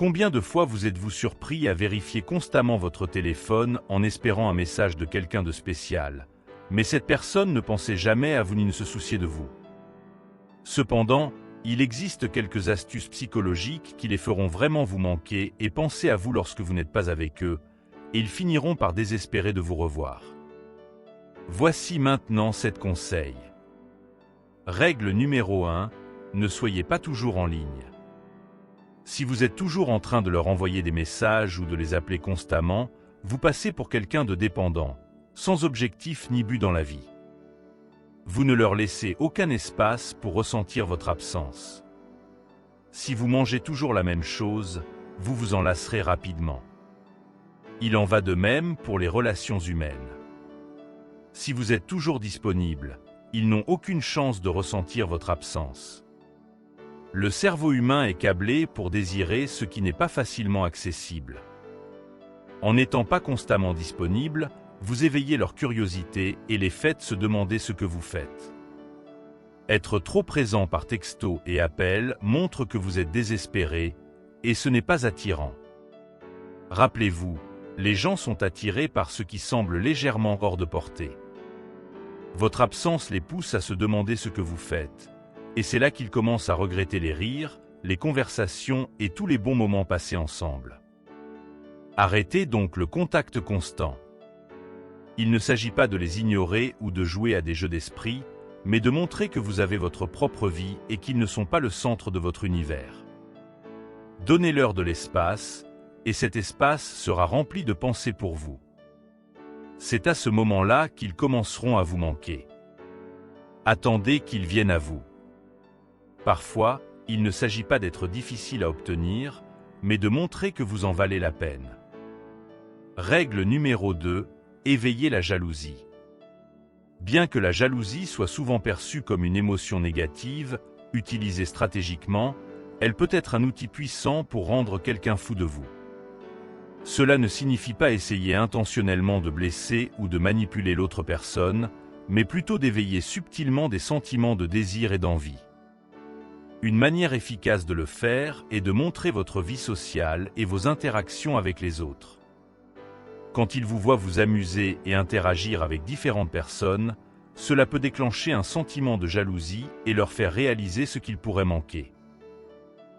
Combien de fois vous êtes-vous surpris à vérifier constamment votre téléphone en espérant un message de quelqu'un de spécial, mais cette personne ne pensait jamais à vous ni ne se souciait de vous? Cependant, il existe quelques astuces psychologiques qui les feront vraiment vous manquer et penser à vous lorsque vous n'êtes pas avec eux, et ils finiront par désespérer de vous revoir. Voici maintenant 7 conseils. Règle numéro 1, ne soyez pas toujours en ligne. Si vous êtes toujours en train de leur envoyer des messages ou de les appeler constamment, vous passez pour quelqu'un de dépendant, sans objectif ni but dans la vie. Vous ne leur laissez aucun espace pour ressentir votre absence. Si vous mangez toujours la même chose, vous vous en lasserez rapidement. Il en va de même pour les relations humaines. Si vous êtes toujours disponible, ils n'ont aucune chance de ressentir votre absence. Le cerveau humain est câblé pour désirer ce qui n'est pas facilement accessible. En n'étant pas constamment disponible, vous éveillez leur curiosité et les faites se demander ce que vous faites. Être trop présent par texto et appel montre que vous êtes désespéré, et ce n'est pas attirant. Rappelez-vous, les gens sont attirés par ce qui semble légèrement hors de portée. Votre absence les pousse à se demander ce que vous faites, et c'est là qu'ils commencent à regretter les rires, les conversations et tous les bons moments passés ensemble. Arrêtez donc le contact constant. Il ne s'agit pas de les ignorer ou de jouer à des jeux d'esprit, mais de montrer que vous avez votre propre vie et qu'ils ne sont pas le centre de votre univers. Donnez-leur de l'espace, et cet espace sera rempli de pensées pour vous. C'est à ce moment-là qu'ils commenceront à vous manquer. Attendez qu'ils viennent à vous. Parfois, il ne s'agit pas d'être difficile à obtenir, mais de montrer que vous en valez la peine. Règle numéro 2. Éveillez la jalousie. Bien que la jalousie soit souvent perçue comme une émotion négative, utilisée stratégiquement, elle peut être un outil puissant pour rendre quelqu'un fou de vous. Cela ne signifie pas essayer intentionnellement de blesser ou de manipuler l'autre personne, mais plutôt d'éveiller subtilement des sentiments de désir et d'envie. Une manière efficace de le faire est de montrer votre vie sociale et vos interactions avec les autres. Quand ils vous voient vous amuser et interagir avec différentes personnes, cela peut déclencher un sentiment de jalousie et leur faire réaliser ce qu'ils pourraient manquer.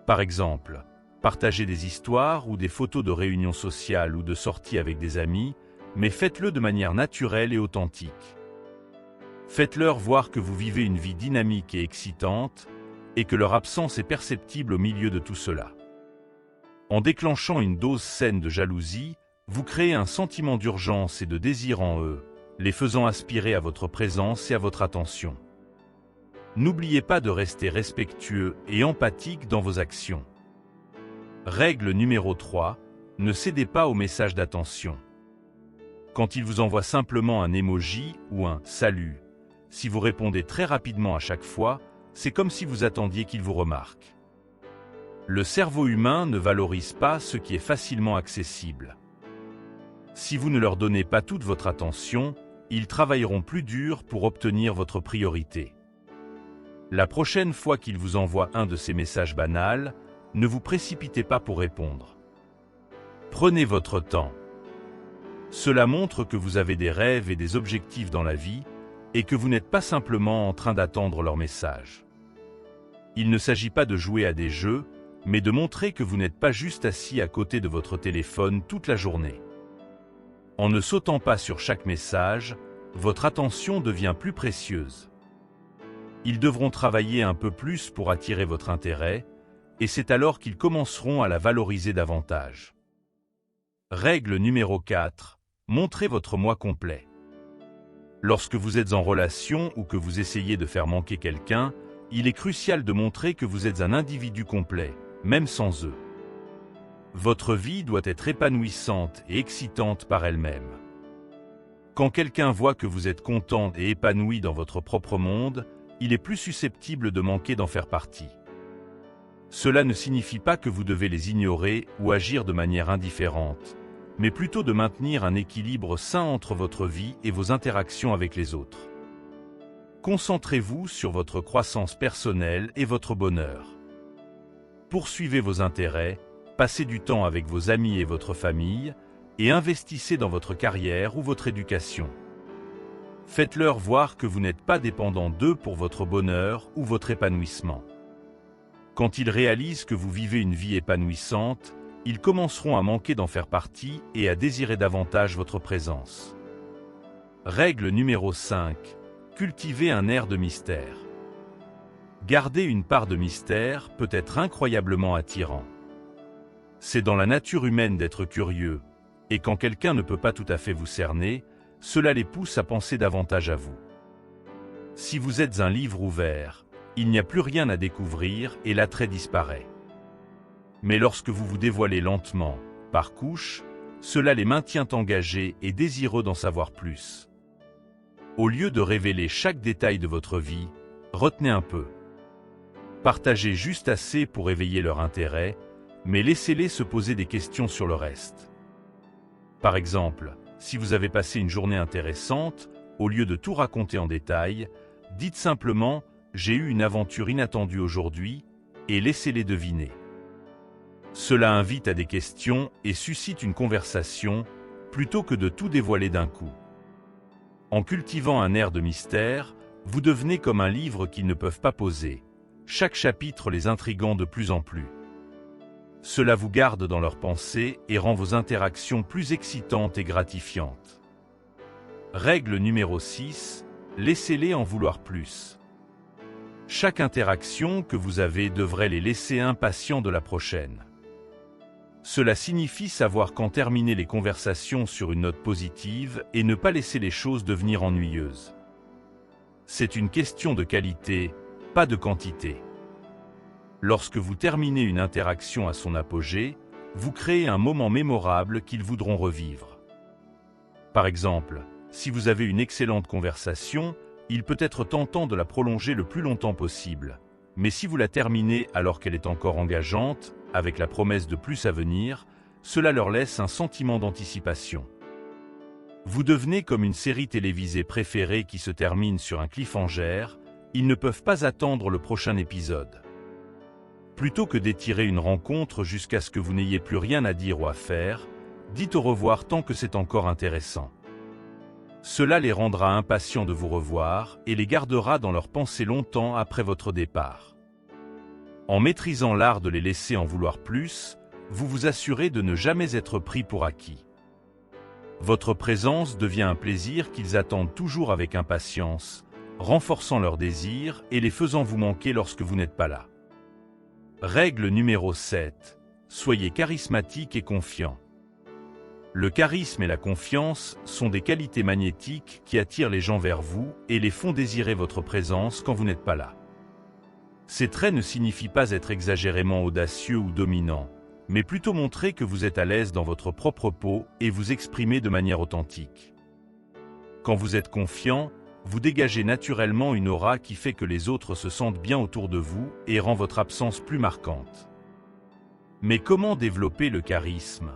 Par exemple, partagez des histoires ou des photos de réunions sociales ou de sorties avec des amis, mais faites-le de manière naturelle et authentique. Faites-leur voir que vous vivez une vie dynamique et excitante, et que leur absence est perceptible au milieu de tout cela. En déclenchant une dose saine de jalousie, vous créez un sentiment d'urgence et de désir en eux, les faisant aspirer à votre présence et à votre attention. N'oubliez pas de rester respectueux et empathique dans vos actions. Règle numéro 3, ne cédez pas aux messages d'attention. Quand ils vous envoient simplement un emoji ou un « salut », si vous répondez très rapidement à chaque fois, c'est comme si vous attendiez qu'ils vous remarquent. Le cerveau humain ne valorise pas ce qui est facilement accessible. Si vous ne leur donnez pas toute votre attention, ils travailleront plus dur pour obtenir votre priorité. La prochaine fois qu'ils vous envoient un de ces messages banals, ne vous précipitez pas pour répondre. Prenez votre temps. Cela montre que vous avez des rêves et des objectifs dans la vie, et que vous n'êtes pas simplement en train d'attendre leur message. Il ne s'agit pas de jouer à des jeux, mais de montrer que vous n'êtes pas juste assis à côté de votre téléphone toute la journée. En ne sautant pas sur chaque message, votre attention devient plus précieuse. Ils devront travailler un peu plus pour attirer votre intérêt, et c'est alors qu'ils commenceront à la valoriser davantage. Règle numéro 4. Montrez votre moi complet. Lorsque vous êtes en relation ou que vous essayez de faire manquer quelqu'un, il est crucial de montrer que vous êtes un individu complet, même sans eux. Votre vie doit être épanouissante et excitante par elle-même. Quand quelqu'un voit que vous êtes content et épanoui dans votre propre monde, il est plus susceptible de manquer d'en faire partie. Cela ne signifie pas que vous devez les ignorer ou agir de manière indifférente, mais plutôt de maintenir un équilibre sain entre votre vie et vos interactions avec les autres. Concentrez-vous sur votre croissance personnelle et votre bonheur. Poursuivez vos intérêts, passez du temps avec vos amis et votre famille, et investissez dans votre carrière ou votre éducation. Faites-leur voir que vous n'êtes pas dépendant d'eux pour votre bonheur ou votre épanouissement. Quand ils réalisent que vous vivez une vie épanouissante, ils commenceront à manquer d'en faire partie et à désirer davantage votre présence. Règle numéro 5. Cultivez un air de mystère. Garder une part de mystère peut être incroyablement attirant. C'est dans la nature humaine d'être curieux, et quand quelqu'un ne peut pas tout à fait vous cerner, cela les pousse à penser davantage à vous. Si vous êtes un livre ouvert, il n'y a plus rien à découvrir et l'attrait disparaît. Mais lorsque vous vous dévoilez lentement, par couches, cela les maintient engagés et désireux d'en savoir plus. Au lieu de révéler chaque détail de votre vie, retenez un peu. Partagez juste assez pour éveiller leur intérêt, mais laissez-les se poser des questions sur le reste. Par exemple, si vous avez passé une journée intéressante, au lieu de tout raconter en détail, dites simplement « J'ai eu une aventure inattendue aujourd'hui » et laissez-les deviner. Cela invite à des questions et suscite une conversation, plutôt que de tout dévoiler d'un coup. En cultivant un air de mystère, vous devenez comme un livre qu'ils ne peuvent pas poser, chaque chapitre les intriguant de plus en plus. Cela vous garde dans leurs pensées et rend vos interactions plus excitantes et gratifiantes. Règle numéro 6. Laissez-les en vouloir plus. Chaque interaction que vous avez devrait les laisser impatients de la prochaine. Cela signifie savoir quand terminer les conversations sur une note positive et ne pas laisser les choses devenir ennuyeuses. C'est une question de qualité, pas de quantité. Lorsque vous terminez une interaction à son apogée, vous créez un moment mémorable qu'ils voudront revivre. Par exemple, si vous avez une excellente conversation, il peut être tentant de la prolonger le plus longtemps possible. Mais si vous la terminez alors qu'elle est encore engageante, avec la promesse de plus à venir, cela leur laisse un sentiment d'anticipation. Vous devenez comme une série télévisée préférée qui se termine sur un cliffhanger, ils ne peuvent pas attendre le prochain épisode. Plutôt que d'étirer une rencontre jusqu'à ce que vous n'ayez plus rien à dire ou à faire, dites au revoir tant que c'est encore intéressant. Cela les rendra impatients de vous revoir et les gardera dans leurs pensées longtemps après votre départ. En maîtrisant l'art de les laisser en vouloir plus, vous vous assurez de ne jamais être pris pour acquis. Votre présence devient un plaisir qu'ils attendent toujours avec impatience, renforçant leur désir et les faisant vous manquer lorsque vous n'êtes pas là. Règle numéro 7. Soyez charismatique et confiant. Le charisme et la confiance sont des qualités magnétiques qui attirent les gens vers vous et les font désirer votre présence quand vous n'êtes pas là. Ces traits ne signifient pas être exagérément audacieux ou dominant, mais plutôt montrer que vous êtes à l'aise dans votre propre peau et vous exprimer de manière authentique. Quand vous êtes confiant, vous dégagez naturellement une aura qui fait que les autres se sentent bien autour de vous et rend votre absence plus marquante. Mais comment développer le charisme ?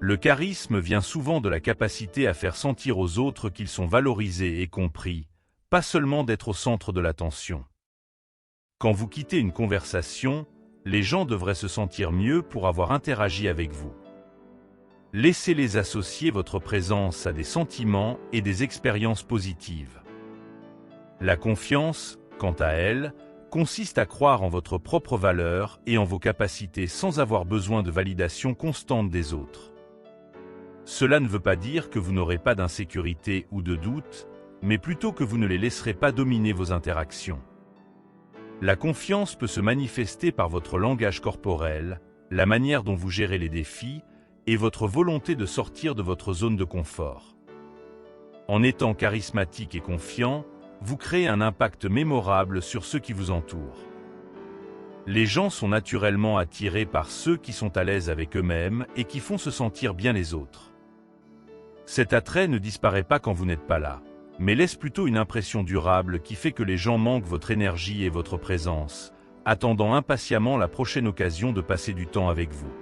Le charisme vient souvent de la capacité à faire sentir aux autres qu'ils sont valorisés et compris, pas seulement d'être au centre de l'attention. Quand vous quittez une conversation, les gens devraient se sentir mieux pour avoir interagi avec vous. Laissez-les associer votre présence à des sentiments et des expériences positives. La confiance, quant à elle, consiste à croire en votre propre valeur et en vos capacités sans avoir besoin de validation constante des autres. Cela ne veut pas dire que vous n'aurez pas d'insécurité ou de doute, mais plutôt que vous ne les laisserez pas dominer vos interactions. La confiance peut se manifester par votre langage corporel, la manière dont vous gérez les défis, et votre volonté de sortir de votre zone de confort. En étant charismatique et confiant, vous créez un impact mémorable sur ceux qui vous entourent. Les gens sont naturellement attirés par ceux qui sont à l'aise avec eux-mêmes et qui font se sentir bien les autres. Cet attrait ne disparaît pas quand vous n'êtes pas là, mais laisse plutôt une impression durable qui fait que les gens manquent votre énergie et votre présence, attendant impatiemment la prochaine occasion de passer du temps avec vous.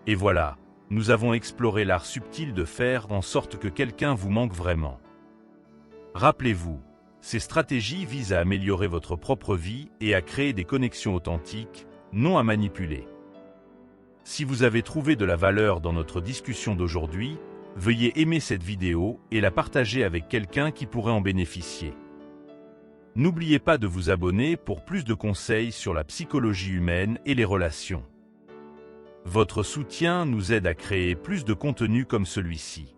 Et voilà, nous avons exploré l'art subtil de faire en sorte que quelqu'un vous manque vraiment. Rappelez-vous, ces stratégies visent à améliorer votre propre vie et à créer des connexions authentiques, non à manipuler. Si vous avez trouvé de la valeur dans notre discussion d'aujourd'hui, veuillez aimer cette vidéo et la partager avec quelqu'un qui pourrait en bénéficier. N'oubliez pas de vous abonner pour plus de conseils sur la psychologie humaine et les relations. Votre soutien nous aide à créer plus de contenu comme celui-ci.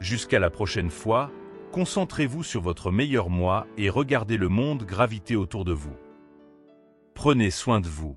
Jusqu'à la prochaine fois, concentrez-vous sur votre meilleur moi et regardez le monde graviter autour de vous. Prenez soin de vous.